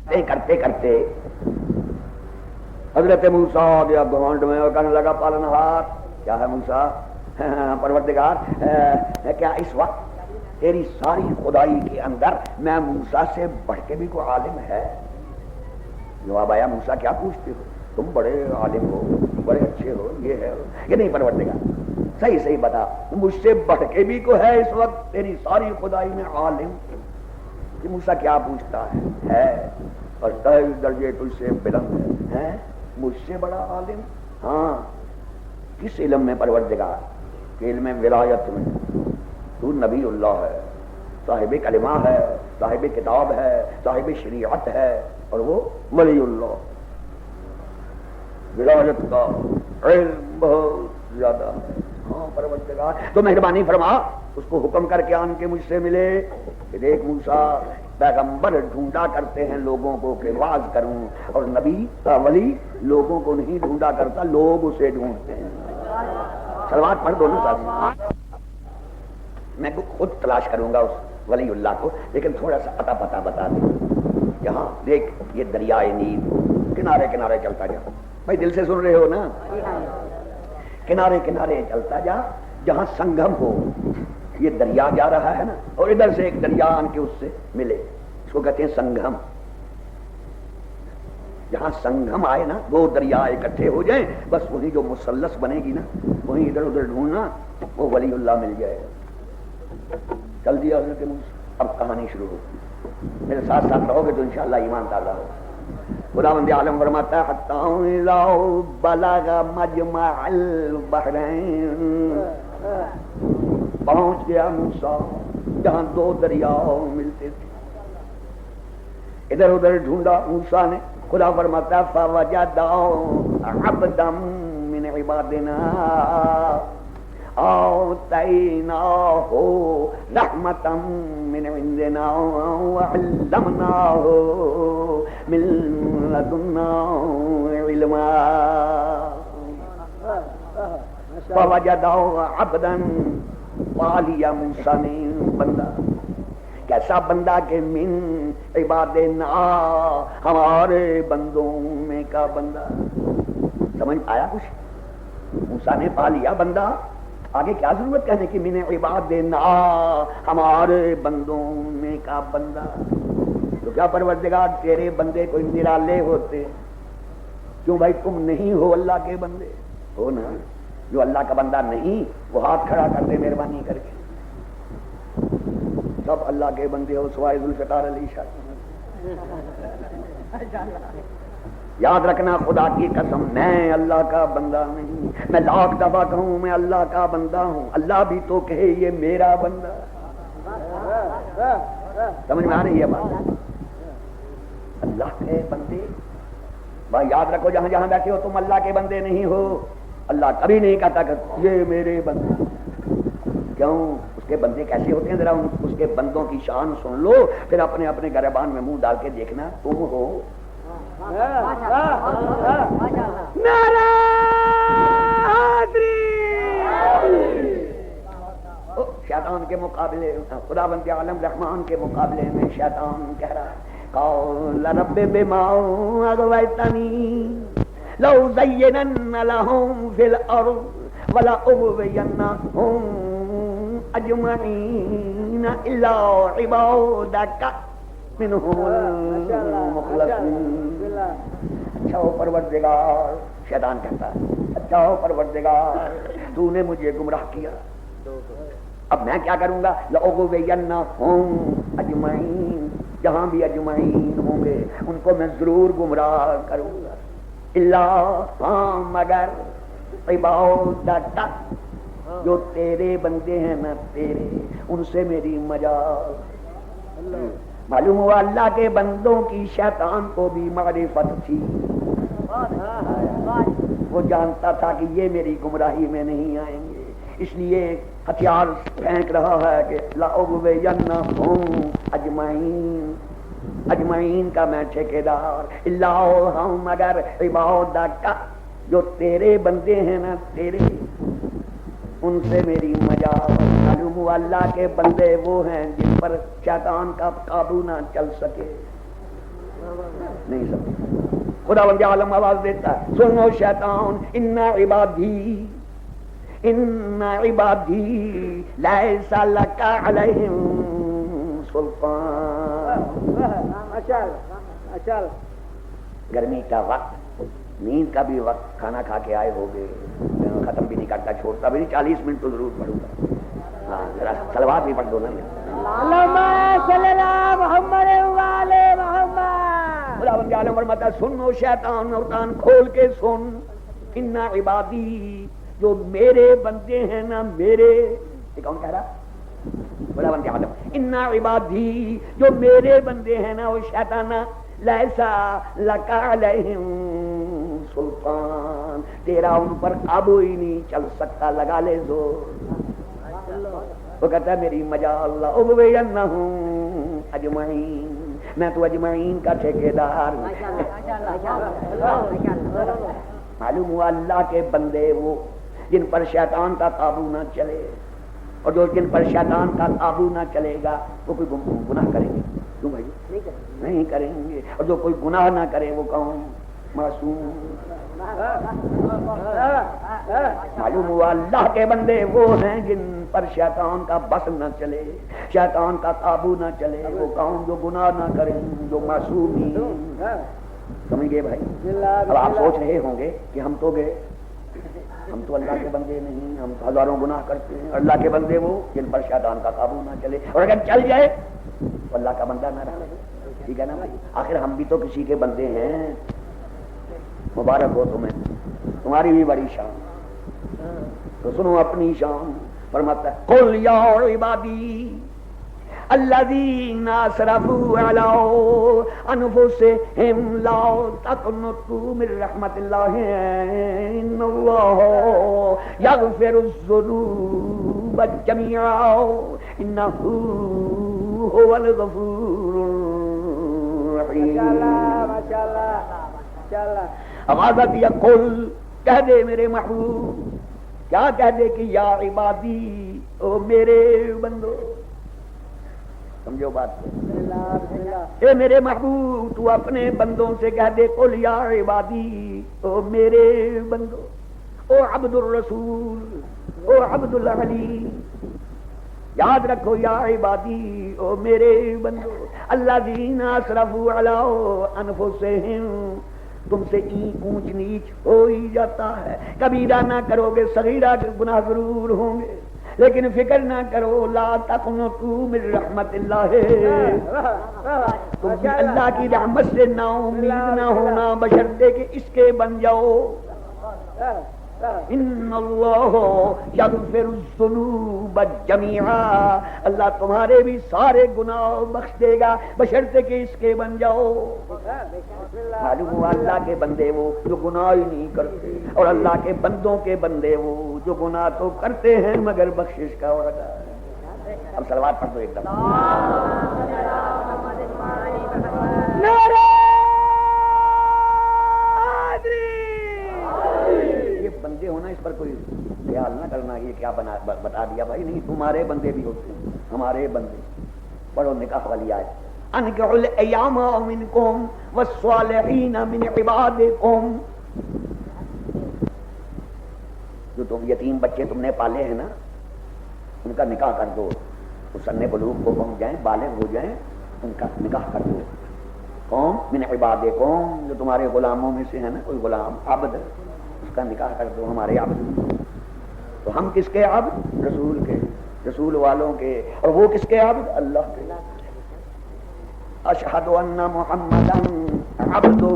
کرتے کرتے حضرت موسیٰ آ گیا گھمنڈ میں اور کہنے لگا پالنہار کیا ہے موسیٰ پروردگار کیا اس وقت تیری ساری خدائی کے اندر میں موسیٰ سے بڑھ کے بھی کوئی عالم ہے؟ جواب آیا موسیٰ کیا پوچھتے ہو، تم بڑے عالم ہو، بڑے اچھے ہو، یہ ہے کہ نہیں پروردگار صحیح صحیح بتا، مجھ سے بڑھ کے بھی کوئی ہے اس وقت تیری ساری خدائی میں عالم؟ کہ موسیٰ کیا پوچھتا ہے اور 23 درجے تجھ سے بلند ہے، مجھ سے بڑا عالم؟ ہاں کس علم میں پروردگار؟ کہ علم ولایت میں تو نبی اللہ ہے، صاحب کلمہ ہے، صاحب کتاب ہے، صاحب شریعت ہے، اور وہ ولی اللہ، ولایت کا علم بہت زیادہ ہے۔ ہاں پروردگار تو مہربانی فرما اس کو حکم کر کے آن کے مجھ سے ملے کہ دیکھ موسیٰ پیغمبر ڈھونڈا کرتے ہیں لوگوں کو کہ واز کروں، اور نبی ولی لوگوں کو نہیں ڈھونڈا کرتا، لوگ اسے ڈھونڈتے ہیں۔ صلوات پڑھ دونوں ساتھ، میں خود تلاش کروں گا اس ولی اللہ کو، لیکن تھوڑا سا اتا پتا بتا دیں۔ یہاں دیکھ یہ دریائے نیل کنارے کنارے چلتا جا، بھائی دل سے سن رہے ہو نا، کنارے کنارے چلتا جا جہاں سنگم ہو، یہ دریا جا رہا ہے نا، اور ادھر سے ایک دریا آن کے اس سے ملے، اس کو کہتے ہیں سنگم۔ جہاں سنگم آئے نا، دو دریا اکٹھے ہو جائیں، بس وہی جو مثلث بنے گی نا، وہیں ادھر ادھر ڈھونڈنا، وہ ولی اللہ مل جائے گا۔ چل دیا حضرت موسیٰ، اب کہانی شروع ہو، میرے ساتھ ساتھ رہو گے تو انشاءاللہ ایمان تازہ ہو۔ خداوند عالم فرماتا ہے حتی اذا بلغ مجمع البحرین، پہنچ گیا موسیٰ جہاں دو دریا ملتے تھے، ادھر ادھر ڈھونڈا موسیٰ نے۔ خدا فرماتا ہے فوجد عبدا من عبادنا آتیناہ رحمتا من عندنا وعلمناہ من لدنا علما۔ فوجد عبدا، پا لیا موسیٰ نے بندہ، کیسا بندہ کہ من عبادنا، ہمارے بندوں میں کا بندہ۔ سمجھ آیا کچھ؟ موسیٰ نے پا لیا بندہ، آگے کیا ضرورت کہنے کی من عبادنا، ہمارے بندوں میں کا بندہ؟ تو کیا پروردگار تیرے بندے کوئی نرالے ہوتے؟ کیوں بھائی تم نہیں ہو اللہ کے بندے؟ ہو نا، جو اللہ کا بندہ نہیں وہ ہاتھ کھڑا کر دے مہربانی کر کے۔ سب اللہ کے بندے ہو سوائے ذوالفقار علی شاہ۔ یاد رکھنا خدا کی قسم میں اللہ کا بندہ نہیں، میں لاکھ دفعہ کہوں میں اللہ کا بندہ ہوں، اللہ بھی تو کہے یہ میرا بندہ۔ سمجھ میں آ رہی ہے بات؟ اللہ کے بندے بھائی یاد رکھو، جہاں جہاں بیٹھے ہو تم اللہ کے بندے نہیں ہو، اللہ کبھی نہیں کہتا کہ یہ میرے بندے۔ کیوں؟ اس کے بندے کیسے ہوتے ہیں؟ ذرا اس کے بندوں کی شان سن لو، پھر اپنے اپنے گریبان میں منہ ڈال کے دیکھنا تم ہو۔ نعرہ حیدری! شیطان کے مقابلے، خداوند عالم رحمان کے مقابلے میں شیطان کہہ رہا ہے قال رب بما اغویتنی لأزینن لهم فی الارض ولأغوینہم اجمعین الا عبادک منہم المخلصین۔ اچھا ہو پروردگار، شیطان کہتا ہے اچھا ہو پروردگار تو نے مجھے گمراہ کیا، اب میں کیا کروں گا؟ لأغوینہم اجمعین، جہاں بھی اجمعین ہوں گے ان کو میں ضرور گمراہ کروں گا، اللہ ہاں مگر عبادت، جو تیرے بندے ہیں نا تیرے، ان سے میری مجال۔ معلوم ہوا اللہ کے بندوں کی شیطان کو بھی معرفت تھی، وہ جانتا تھا کہ یہ میری گمراہی میں نہیں آئیں گے، اس لیے ہتھیار پھینک رہا ہے کہ لأغوینہم اجمعین، اجمعین کا میں ٹھیکیدار، اللہ ہم مگر عبادک، جو تیرے بندے ہیں نا تیرے، ان سے میری مجال۔ معلوم ہوا اللہ کے بندے وہ ہیں جن پر شیطان کا قابو نہ چل سکے۔ نہیں سمجھ. خداوند عالم آواز دیتا ہے سنو شیطان ان عبادی لیس لک علیہم سلطان. گرمی کا وقت، نیند کا بھی وقت، کھانا کھا کے آئے ہوگے، ختم بھی نہیں کرتا، چھوڑتا بھی نہیں، 40 منٹ تو ضرور پڑھوں گا. ہاں ذرا صلوات بھی پڑھ دو نا. اللہم صلی اللہ محمد والے محمد. خداوند عالم فرماتا ہے سنو شیطان اور کان کھول کے سن. ان عبادی جو میرے بندے ہیں نا میرے، یہ کون کہہ رہا؟ خداوند عالم. ان عبادی جو میرے بندے ہیں نا وہ شیطان لیسا لک علیہم سلطان، تیرا ان پر قابو ہی نہیں چل سکتا، لگا لے زور. وہ کہتا ہے میری مجا اللہ اغوینہم اجمعین، میں تو اجمعین کا ٹھیکیدار ہوں. معلوم ہوا اللہ کے بندے وہ جن پر شیطان کا قابو نہ چلے، اور جو جن پر شیطان کا قابو نہ چلے گا وہ کوئی گناہ کریں گے؟ کیوں بھائی نہیں کریں گے. اور جو کوئی گناہ نہ کرے وہ کون؟ معصوم. معلوم ہوا اللہ کے بندے وہ ہیں جن پر شیطان کا بس نہ چلے، شیطان کا قابو نہ چلے. وہ کون؟ جو گناہ نہ کریں، جو معصوم ہیں. سمجھ گئے بھائی؟ اب آپ سوچ رہے ہوں گے کہ ہم تو گئے، ہم تو اللہ کے بندے نہیں، ہم تو ہزاروں گناہ کرتے ہیں. اللہ کے بندے وہ جن پر شیطان کا قابو نہ چلے، اور اگر چل جائے تو اللہ کا بندہ نہ رہے. ٹھیک ہے نا بھائی؟ آخر ہم بھی تو کسی کے بندے ہیں. مبارک ہو تمہیں، تمہاری بھی بڑی شان. تو سنو اپنی شان. فرماتا ہے قل یا عبادی الذین اسرفوا علی انفسہم لا تقنطوا من رحمت اللہ ان اللہ یغفر الذنوب جميعا انہ هو الغفور الرحیم. آواز آتی ہے قل، کہہ دے میرے محبوب. کیا کہہ دے کہ یا عبادی، او میرے بندو. سمجھو بات کو. اے میرے محبوب تو اپنے بندوں سے کہہ دے قل یا عبادی، او میرے بندو. او عبد الرسول، او عبد العلی، یاد رکھو یا عبادی او میرے بندو. الذین اسرفوا علی انفسہم، تم سے اونچ نیچ ہو ہی جاتا ہے. کبیرہ نہ کرو گے، صغیرہ کے گناہ ضرور ہوں گے، لیکن فکر نہ کرو. لا تقنطوا من رحمت اللہ، تم بھی اللہ کی رحمت سے نا امید نہ ہونا، بشرطے کہ اس کے بن جاؤ. ان اللہ یغفر الذنوب جميعا، اللہ تمہارے بھی سارے گناہ بخش دے گا بشرطے کہ اس کے بن جاؤ. معلوم ہوا اللہ کے بندے وہ جو گناہ ہی نہیں کرتے، اور اللہ کے بندوں کے بندے وہ جو گناہ تو کرتے ہیں مگر بخشش کا وعدہ. اب صلوات پڑھ دو ایک دم. بندے ہونا اس پر کوئی خیال نہ کرنا یہ کیا بتا دیا بھائی. نہیں، تمہارے بندے بھی ہوتے ہیں، ہمارے بندے. پڑھو نکاح والی آیت. انکحوا الایام منکم والصالحین من عبادکم. جو تم یتیم بچے تم نے پالے ہیں نا، ان کا نکاح کر دو. وہ سن بلوغ کو پہنچ جائیں، بالغ ہو جائیں، ان کا نکاح کر دو. قوم من عبادکم، جو تمہارے غلاموں میں سے ہے نا، کوئی غلام عبد، اس کا نکاح کر دو. ہمارے عبد. تو ہم کس کے عبد؟ رسول کے، رسول والوں کے. اور وہ کس کے عبد؟ اللہ کے. اشہد ان محمدا عبدہ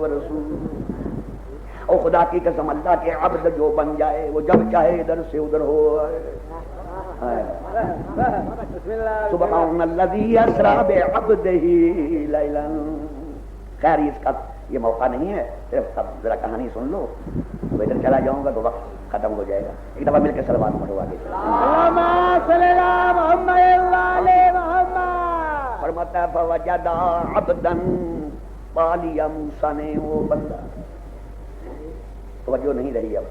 ورسولہ. اور خدا کی قسم اللہ کے عبد جو بن جائے وہ جب چاہے ادھر سے ادھر ہو. سبحان الذی اسری بعبدہ لیلا. خیر اس کا یہ موقع نہیں ہے، صرف اب ذرا کہانی سن لو. تو ادھر چلا جاؤں گا تو وقت ختم ہو جائے گا. ایک دفعہ مل کے صلوات پڑھو آگے. فرماتا ہے فوجد عبدا، پا لیا موسیٰ نے وہ بندہ. توجہ نہیں رہی اب.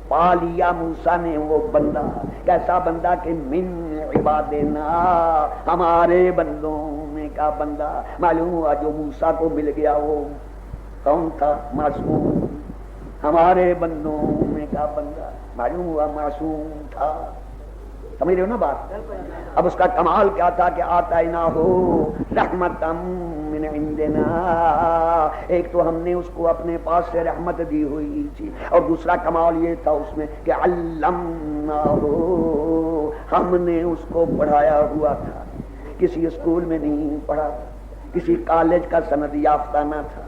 پا لیا موسیٰ نے وہ بندہ. کیسا بندہ کہ من عبادنا، ہمارے بندوں میں کا بندہ. معلوم ہوا جو موسیٰ کو مل گیا وہ کون تھا؟ معصوم. ہمارے بندوں میں کا بندہ معلوم ہوا معصوم تھا. سمجھ رہے ہو نا بات؟ اب اس کا کمال کیا تھا کہ آتینا ہو رحمتا من عندنا. ایک تو ہم نے اس کو اپنے پاس سے رحمت دی ہوئی تھی، اور دوسرا کمال یہ تھا اس میں کہ علمنا ہو، ہم نے اس کو پڑھایا ہوا تھا. کسی اسکول میں نہیں پڑھا، کسی کالج کا سند یافتہ نہ تھا،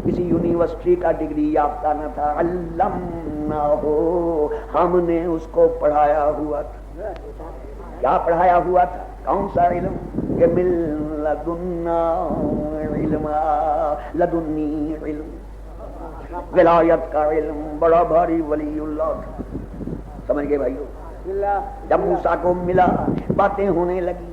کسی یونیورسٹی کا ڈگری یافتہ نہ تھا. علمنا ہو، ہم نے اس کو پڑھایا ہوا تھا. کیا پڑھایا ہوا تھا؟ کون سا علم؟ کہ من لدنا علما، لدنی علم، ولایت کا علم. بڑا بھاری ولی اللہ تھا. سمجھ گئے بھائیو؟ جب موسیٰ کو ملا باتیں ہونے لگی.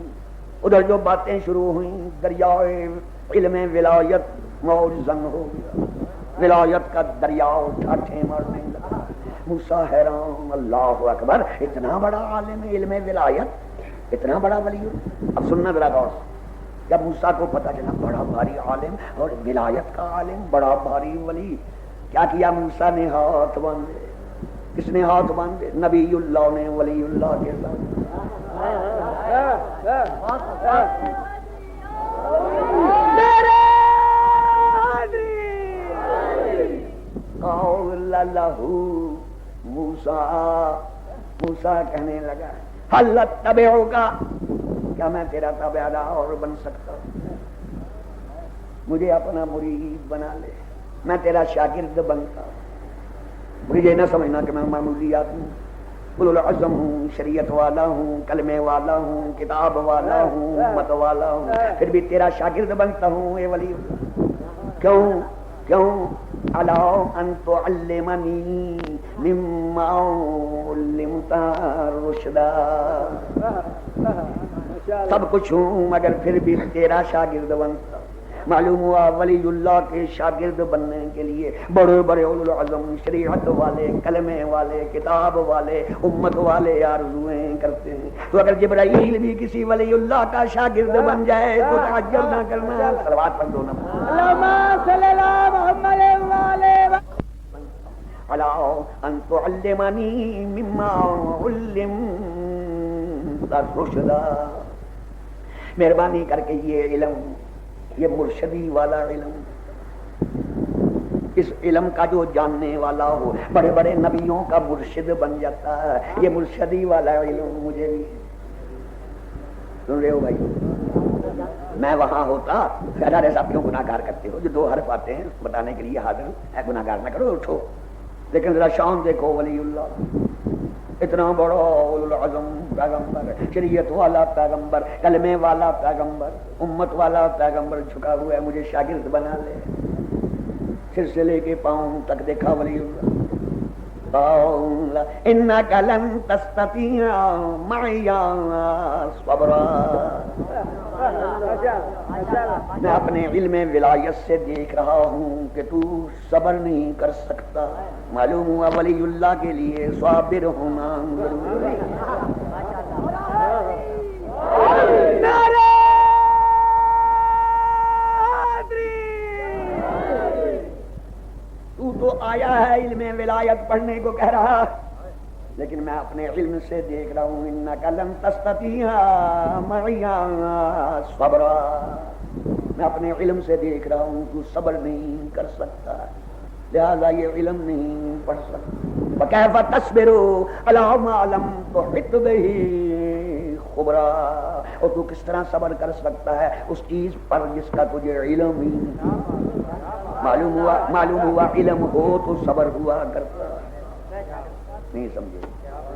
ادھر جو باتیں شروع ہوئیں دریائے علم ولایت موج زن ہو گیا. ولایت کا دریا ٹھاٹھے مارنے لگا. موسیٰ حیران، اللہ اکبر، اتنا بڑا عالم علم ولایت، اتنا بڑا ولی. اب سننا ذرا غور سے. جب موسیٰ کو پتا چلا بڑا بھاری عالم اور ولایت کا عالم، بڑا بھاری ولی، کیا کیا موسیٰ نے؟ ہاتھ باندھے. کس نے ہاتھ باندھے؟ نبی اللہ نے ولی اللہ کے ساتھ. قول لہو موسیٰ، موسیٰ کہنے لگا حل اتبعک، کیا میں تیرا تابعدار بن سکتا ہوں؟ مجھے اپنا مرید بنا لے، میں تیرا شاگرد بنتا ہوں. مجھے نہ سمجھنا کہ میں معمولی آدمی ہوں، اولو العزم ہوں، شریعت والا ہوں، کلمے والا ہوں، کتاب والا ہوں، امت والا ہوں، پھر بھی تیرا شاگرد بنتا ہوں. اے ولی کیوں؟ کیوں؟ الا ان تعلمنی مما علمت رشدا. سب کچھ ہوں مگر پھر بھی تیرا شاگرد بنتا. معلوم ہوا ولی اللہ کے شاگرد بننے کے لیے بڑے بڑے اولو العزم، شریعت والے، کلمے والے، کتاب والے، امت والے آرزویں کرتے ہیں. تو اگر جبرائیل بھی کسی ولی اللہ کا شاگرد بن جائے تو تعجب نہ کرنا. صلوات پڑھ دو نا. اللہم صلی اللہ محمد وعلیہ الا ان تعلمنی مما علمت رشدا. مہربانی کر کے یہ علم، یہ مرشدی والا علم، اس علم کا جو جاننے والا ہو بڑے بڑے نبیوں کا مرشد بن جاتا ہے. یہ مرشدی والا علم مجھے بھی. سن رہے ہو بھائی؟ میں وہاں ہوتا ارے صاحب کیوں گناہ گار کرتے ہو؟ جو دو حرف آتے ہیں بتانے کے لیے حاضر ہے، گناہ گار نہ کرو، اٹھو. لیکن ذرا شان دیکھو ولی اللہ، اتنا بڑا اولو العزم پیغمبر، شریعت والا پیغمبر، کلمے والا پیغمبر، امت والا پیغمبر جھکا ہوا ہے. مجھے شاگرد بنا لے. سر سے لے کے پاؤں تک دیکھا ولی اللہ. انک لن تستطیع معی صبرا. میں اپنے علم ولایت سے دیکھ رہا ہوں کہ تو صبر نہیں کر سکتا. معلوم ہوا ولی اللہ کے لیے صابر ہونا ضروری ہے. تو آیا ہے علم ولایت پڑھنے کو کہہ رہا، لیکن میں اپنے علم سے دیکھ رہا ہوں انک لن تستطیع معی صبرا. میں اپنے علم سے دیکھ رہا ہوں تو صبر نہیں کر سکتا، لہذا یہ علم نہیں پڑھ سکتا. فکیف تصبر علی ما لم تحط به خبرا. اور تو کس طرح صبر کر سکتا ہے اس چیز پر جس کا تجھے علم ہی معلوم ہوا علم ہو تو صبر ہوا کرتا. نہیں سمجھے؟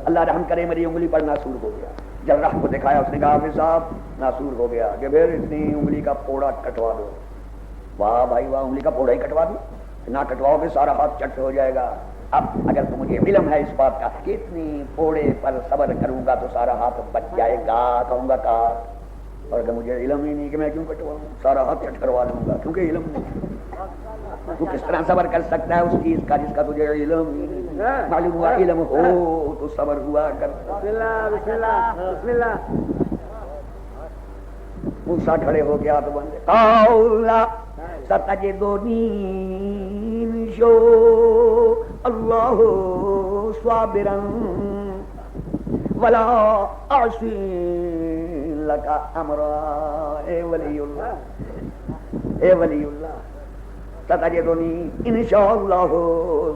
اللہ رحم کرے میری انگلی پر ناسور ہو گیا. جراح کو دکھایا، اس نے کہا حافظ صاحب ناسور ہو گیا کہ پھر اتنی انگلی کا پھوڑا کٹوا دو. واہ بھائی واہ، انگلی کا پھوڑا ہی کٹوا دوں؟ نہ کٹواؤ گے سارا ہاتھ چٹ ہو جائے گا. اب اگر تو مجھے علم ہے اس بات کا کہ اتنی پھوڑے پر صبر کروں گا تو سارا ہاتھ بچ جائے گا، کہوں گا کاٹ. اور اگر مجھے علم ہی نہیں کہ میں کیوں کٹواؤں، سارا ہاتھ چٹ کروا لوں گا کیونکہ علم نہیں. تو کس طرح صبر کر سکتا ہے اس چیز کا جس کا تجھے علم ہی نہیں؟ معلوم ہوا علم ہو تو صبر ہوا کرتا. بسم اللہ بسم اللہ بسم اللہ. موسیٰ کھڑے ہو گیا تو بندے قولا ستجدنی انشاء اللہ صابرا ولا اعصی لک امرا. اے ولی اللہ ستجدنی انشاء اللہ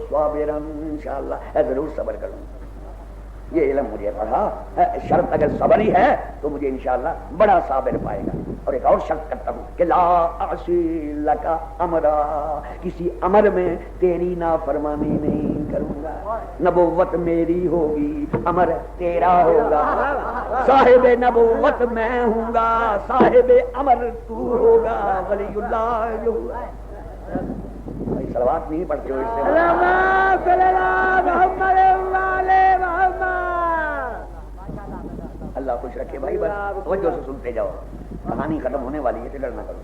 صابرا، انشاءاللہ ضرور صبر کروں. یہ علم مجھے پڑھا، شرط اگر صبر ہی ہے تو مجھے انشاءاللہ بڑا صابر پائے گا. اور ایک اور شرط کرتا ہوں کہ لا اعصی لک امرا، کسی امر میں تیری نافرمانی نہیں کروں گا. نبوت میری ہوگی، امر تیرا ہوگا. صاحب نبوت میں ہوں گا، صاحب امر تو ہوگا. ولی اللہ جو ہوگا. صلوات نہیں پڑھتے ہو اس سے اللہ خوش رکھے بھائی. بس توجہ سے سنتے جاؤ، کہانی ختم ہونے والی ہے، فکر نہ کرو.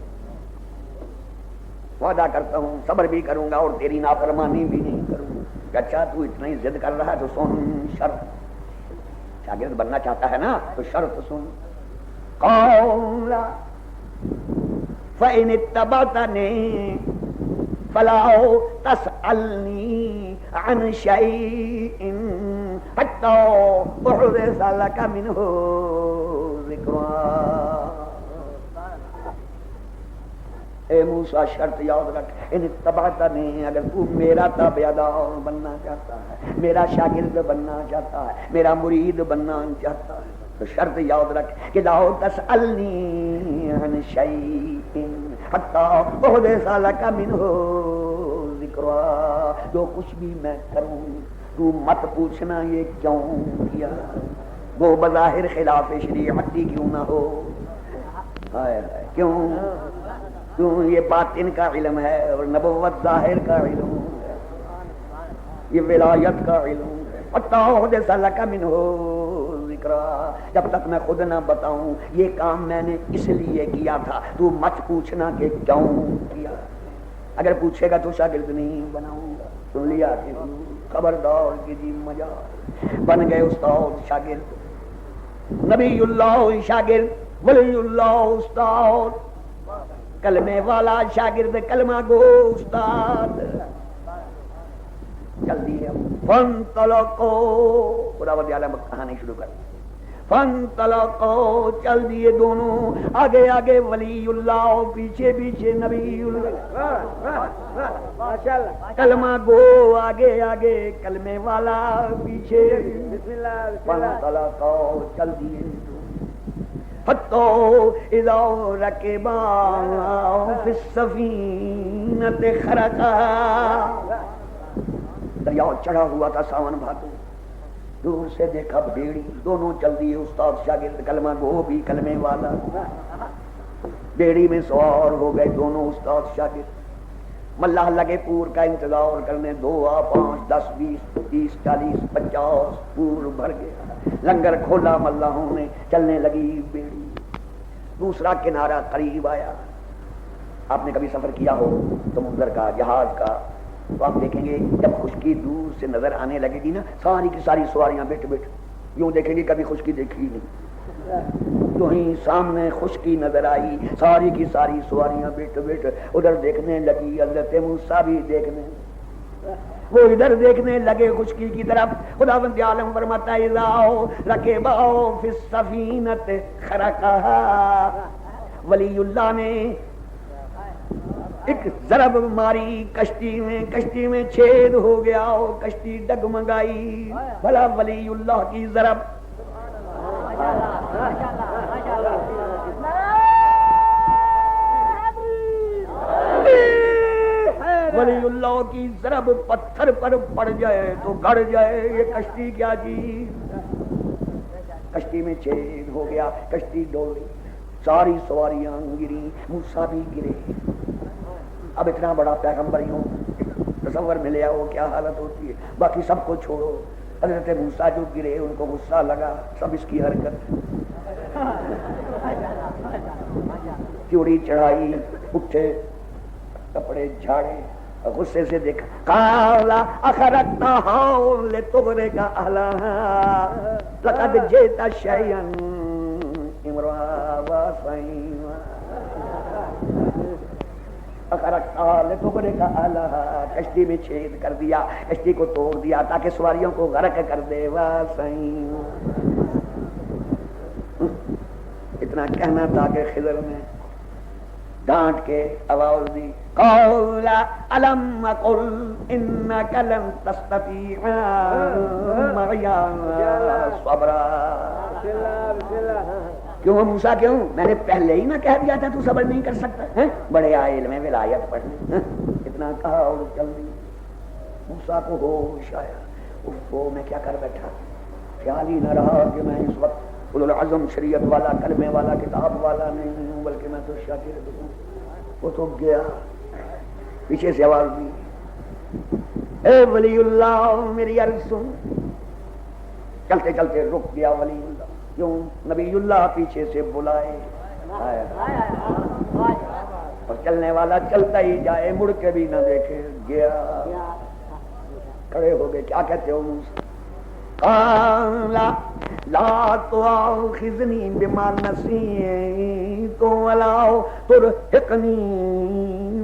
وعدہ کرتا ہوں صبر بھی کروں گا اور تیری نافرمانی بھی نہیں کروں گا. اچھا تو اتنا ہی ضد کر رہا ہے تو سن شرط. شاگرد بننا چاہتا ہے نا تو شرط سن. قولا فإن اتبعتني فلا تسألني عن شيء حتى أحدث لك منه ذكرا. اے موسیٰ شرط یاد رکھ، ان اتبعتنی، اگر تو میرا تابعدار بننا چاہتا ہے، میرا شاگرد بننا چاہتا ہے، میرا مرید بننا چاہتا ہے تو شرط یاد رکھ کہ لا تسألنی عن شیء حتی احدث لک منہ ذکرا. جو کچھ بھی میں کروں تو مت پوچھنا یہ کیوں کیا، وہ بظاہر خلاف شریعت کیوں نہ ہو. کیوں؟ یہ باطن کا علم ہے اور نبوت ظاہر کا علم ہے، یہ ولایت کا علم ہے. حتی احدث لک منہ ذکرا، جب تک میں خود نہ بتاؤں یہ کام میں نے اس لیے کیا تھا، تو مت پوچھنا کہ کیوں کیا. اگر پوچھے گا تو شاگرد نہیں بناؤں گا. سن لیا کہ خبردار کیجیے. مزہ بن گئے استاد شاگرد، نبی اللہ شاگرد، ولی اللہ استاد، کلمے والا شاگرد، کلمہ گو استاد. جلدی ہے. فانطلقوا، خدا وجل کہانی شروع کر. فانطلقوا، چل دیے دونوں، آگے آگے ولی اللہ، پیچھے پیچھے نبی اللہ. کلمہ گو آگے آگے، کلمے والا پیچھے. فانطلقوا، چل دیے حتی اذا رکبا فی السفینۃ خرقا. دریا چڑھا ہوا تھا ساون بھادو، دور سے دیکھا بیڑی. دونوں چل دیے استاد شاگرد، کلمہ گو بھی کلمے والا. بیڑی میں سوار ہو گئے دونوں استاد شاگرد. ملاح لگے پور کا انتظار کرنے. 2 5 10 20 30 40 50 پور بھر گیا. لنگر کھولا ملاحوں نے، چلنے لگی بیڑی. دوسرا کنارہ قریب آیا. آپ نے کبھی سفر کیا ہو سمندر کا، جہاز کا، تو آپ دیکھیں گے جب خشکی دور سے نظر آنے لگے گی نا، ساری کی ساری سواریاں بیٹھ بیٹھ یوں دیکھیں گے، کبھی خشکی دیکھی نہیں. تو ہی سامنے خشکی نظر آئی، ساری کی ساری سواریاں بیٹھ بیٹھ ادھر دیکھنے لگی. حضرت موسیٰ بھی دیکھنے، وہ ادھر دیکھنے لگے خشکی کی طرف. خداوند عالم فرماتا ہے اذا رکبا فی السفینۃ خرقھا. ولی اللہ نے ایک ضرب ماری کشتی میں، کشتی میں چھید ہو گیا اور کشتی ڈگمگائی. بھلا ولی اللہ کی ضرب. ولی اللہ کی ضرب پتھر پر پڑ جائے تو گڑ جائے. یہ کشتی کیا چیز؟ کشتی میں چھید ہو گیا، کشتی ڈولی، ساری سواریاں گری، موسیٰ بھی گرے. اب اتنا بڑا پیغمبر یوں تصور میں لے آؤ کیا حالت ہوتی ہے. باقی سب کو چھوڑو، حضرت موسیٰ جو گرے ان کو غصہ لگا، سب اس کی حرکت. چوڑی چڑھائی، اٹھے، کپڑے جھاڑے، غصے سے دیکھا. قال اخرجتها لتغرق اهلها لقد جئت شيئا عمرها واسعين کشتی میں چھید کر دیا، کشتی کو توڑ دیا تاکہ سواریوں کو غرق کر دے. واسعين اتنا کہنا تھا کہ خضر نے ڈانٹ کے آواز دی، قال الم اقل انك لن تستطيع معي صبرا. کیوں موسیٰ کیوں؟ میں نے پہلے ہی نہ کہہ دیا تھا تو صبر نہیں کر سکتا ہے؟ بڑے آئے علم ولایت پڑھنے. اتنا کہا اور چل دی. موسیٰ کو ہوش آیا، وہ میں کیا کر بیٹھا. خیال ہی نہ رہا کہ میں اس وقت اولو العزم شریعت والا کلمے والا کتاب والا نہیں ہوں، بلکہ میں تو شاگرد ہوں. وہ تو گیا. پیچھے سے آواز دی، اے ولی اللہ میری عرض سن. چلتے چلتے رک گیا ولی اللہ. کیوں؟ نبی اللہ پیچھے سے بلائے. اور چلنے والا چلتا ہی جائے، مڑ کے بھی نہ دیکھے. گیا. کھڑے ہو گئے. کیا کہتے ہو موسیٰ؟ قال لا تؤاخذنی بما نسیت ولا ترهقنی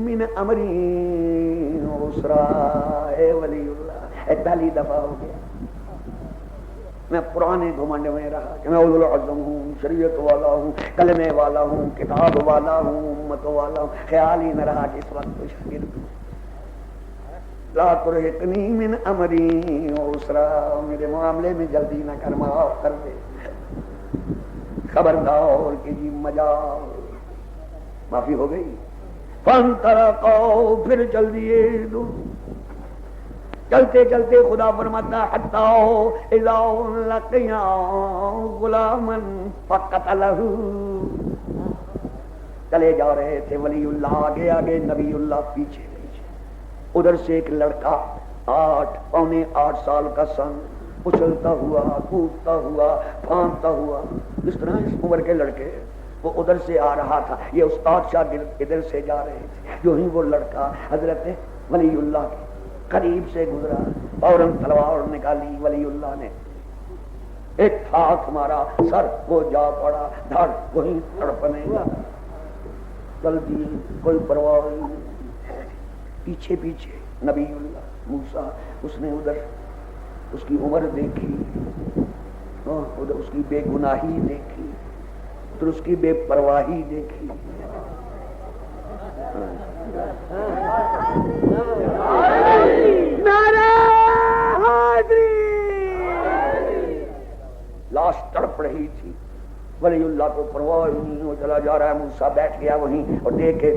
من امری عسرا. اے ولی اللہ، اے پہلی دفعہ ہو گیا میں پرانے گھمنڈ میں رہا کہ میں اولو العزم ہوں، شریعت والا ہوں، کلمے والا ہوں، کتاب والا ہوں، امت والا ہوں. خیال ہی نہ رہا کہ اس وقت تو شاگرد ہوں. لا ترهقنی من امری عسرا، میرے معاملے میں جلدی نہ کر، معاف کر دے. خبردار کہ جی مجال معافی ہو گئی. فانطلقوا، پھر چل دیے. چلتے چلتے خدا فرماتا حتی اذا لقیا غلاما فقتلہ. چلے جا رہے تھے ولی اللہ آگے آگے، نبی اللہ پیچھے پیچھے. ادھر سے ایک لڑکا 8 سال کا سن، اچھلتا ہوا، کودتا ہوا، پھاندتا ہوا. اس طرح اس عمر کے لڑکے وہ ادھر سے آ رہا تھا، یہ استاد شاگرد ادھر سے جا رہے تھے. جو ہی وہ لڑکا حضرت ولی اللہ کے قریب سے گزرا، فوراً تلوار نکالی. ولی اللہ نے ایک ہاتھ مارا، سر وہ جا پڑا، دھڑ وہیں تڑپنے لگا. چل دی، کوئی پرواہ نہیں. پیچھے پیچھے نبی اللہ موسیٰ، اس نے ادھر اس کی عمر دیکھی، ادھر اس کی بے گناہی دیکھی، ادھر اس کی بے پرواہی دیکھی. لاش تڑپ رہی تھی. ولی اللہ کو پرواہ نہیں، وہ چلا جا رہا ہے. موسیٰ بیٹھ گیا وہیں اور دیکھے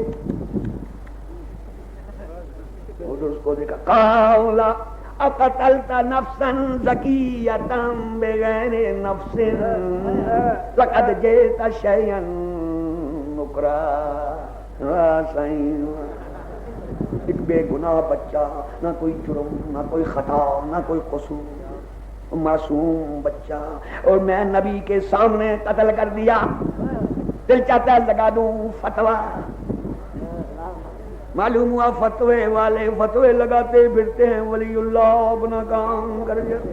ادھر اس کو دیکھا. قال اقتلت نفسا زکیۃ بغیر نفس لقد جئت شیئا نکرا. ایک بے گناہ بچہ، نہ کوئی جرم، نہ کوئی خطا، نہ کوئی قصور، معصوم بچہ، اور میں نبی کے سامنے قتل کر دیا. دل چاہتا ہے لگا دوں فتویٰ. معلوم ہوا فتوے والے فتوے لگاتے پھرتے ہیں، ولی اللہ اپنا کام کر جاتے.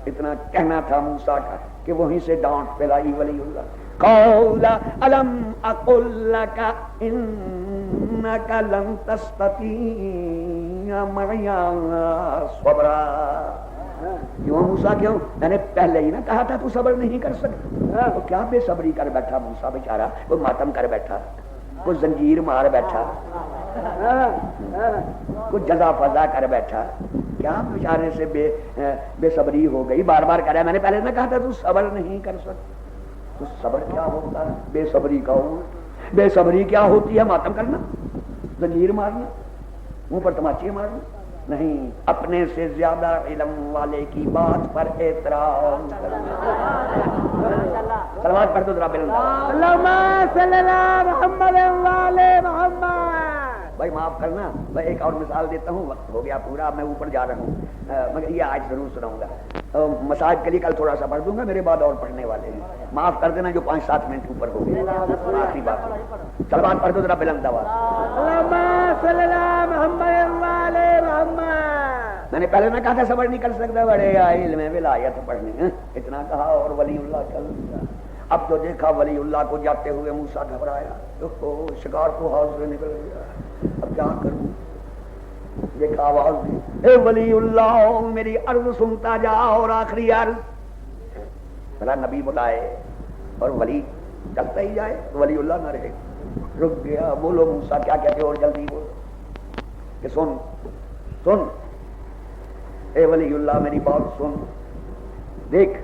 اتنا کہنا تھا موسیٰ کا کہ وہیں سے ڈانٹ پلائی ولی اللہ. قال الم اقل لك انك لن تستطيع معي صبرا. کیوں موسیٰ کیوں؟ میں نے پہلے ہی نہ کہا تھا تو صبر نہیں کر سکتا. تو کیا بے صبری کر بیٹھا موسیٰ بیچارہ؟ کوئی ماتم کر بیٹھا، کوئی زنجیر مار بیٹھا، کوئی جزا فضا کر بیٹھا. کیا بیچارے سے بے صبری ہو گئی؟ بار بار کہہ رہا ہے میں نے پہلے نہ کہا تھا تو صبر نہیں کر سکتا. تو صبر کیا ہوتا ہے؟ بے صبری کا ہو. بے صبری کیا ہوتی ہے؟ ماتم کرنا، زنجیر مارنا، منہ پر تماچے مارنا نہیں. اپنے سے زیادہ علم والے کی بات پر احترام کرنا. صلوات پڑھ دو ذرا بلند. اللہم صلی اللہ محمد وعلی محمد. بھائی معاف کرنا، میں ایک اور مثال دیتا ہوں، وقت ہو گیا پورا، میں اوپر جا رہا ہوں، مگر یہ آج ضرور سناؤں گا. مساج کے لیے کل تھوڑا سا پڑھ دوں گا، میرے بعد اور پڑھنے والے ہیں. معاف کر دینا جو 5-7 منٹ اوپر ہو گئے. آخری بات صلوات پڑھ دو ذرا بلند آواز. اللہم صلی اللہ محمد وعلی محمد. میں نے پہلے نہ کہا تھا صبر نہیں کر سکتا، بڑے علم ولایت پڑھنے، اتنا کہا اور ولی اللہ چل گیا۔ اب تو دیکھا ولی اللہ کو جاتے ہوئے موسیٰ گھبرایا، شکار تو ہاتھ سے نکل گیا، اب کیا کروں؟ دیکھا آواز دی، اے ولی اللہ میری عرض سنتا جا، اور آخری عرض بھلا نبی بلائے اور ولی چلتا ہی جائے، ولی اللہ نہ رہے۔ رک گیا، بولو موسیٰ کیا کہتے ہو، اور جلدی بولو کہ سن سن اے ولی اللہ میری بات سن، دیکھ